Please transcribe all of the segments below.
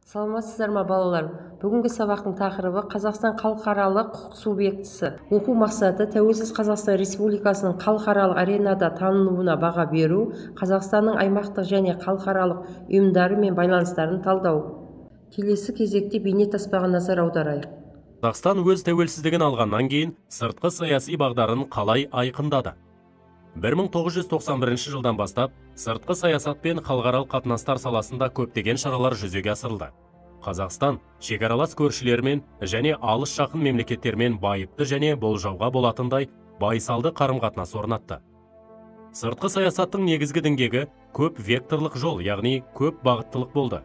Саламатсыздар ма балалар? Бүгінгі сабақтың тақырыбы Қазақстан халықаралық құқық субъектісі. Оқу мақсаты тәуелсіз Қазақстан Республикасының халықаралық аренада танылуына баға беру, Қазақстанның аймақтық және халықаралық ұйымдары мен байланыстарын талдау. Келесі кезекте бейнетаспаға назар аударайық. Қазақстан өз тәуелсіздігін алғаннан кейін сыртқы саяси бағдарын қалай айқындады? 1991 жылдан бастап сыртқы саясат пен халықаралық қатынастар саласында көптеген шаралар жүзеге асырылды. Қазақстан шекаралас көршілермен және алыс жақын мемлекеттермен байыпты және болжауға болатындай байсалды қарым-қатынас орнатты. Сыртқы саясаттың негізгі діңгегі көп векторлық жол, яғни көп бағыттылық болды.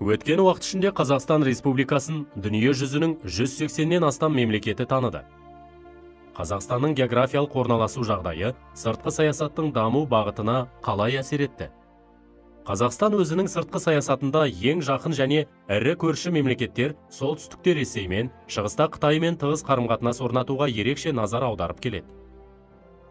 Өткен уақыт ішінде Қазақстан Республикасын дүние жүзінің 180-нен астам мемлекеті таныды. Қазақстанның географиялық орналасу жағдайы сыртқы саясаттың даму бағытына қалай әсер етті? Қазақстан өзінің сыртқы саясатында ең жақын және ірі көрші мемлекеттер солтүстікте Ресеймен, шығыста Қытаймен тығыз қарым-қатынас орнатуға ерекше назар аударып келеді.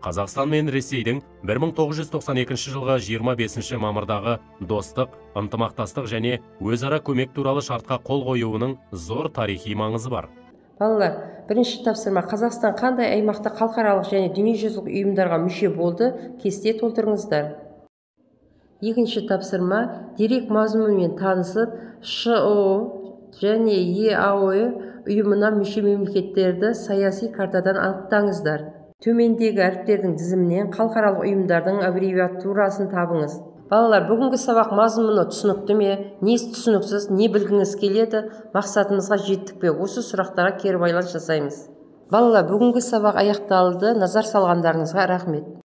Қазақстан мен Ресейдің 1992 жылғы 25 мамырдағы достық, ынтымақтастық және өзара көмек туралы шартқа қол қоюының зор тарихи маңызы бар. Балалар, бірінші тапсырма: Қазақстан қандай аймақта халықаралық және дүниежүзілік ұйымдарға мүше болды? Кесте толтырыңыздар. Екінші тапсырма: дерек мазмұнымен танысып, ШО және ЕАО ұйымына мүше мемлекеттерді саяси картадан анықтаңыздар. Төмендегі әріптердің тізімінен халықаралық ұйымдардың аббревиатурасын табыңыз. Балалар, бүгінгі сабақ мазмұны түсінікті ме? Не түсініксіз, не білгіңіз келеді? Мақсатымызға жеттік пе? Осы сұрақтарға кері байланыс жасаймыз. Балалар, бүгінгі сабақ аяқталды. Назар салғандарыңызға рахмет.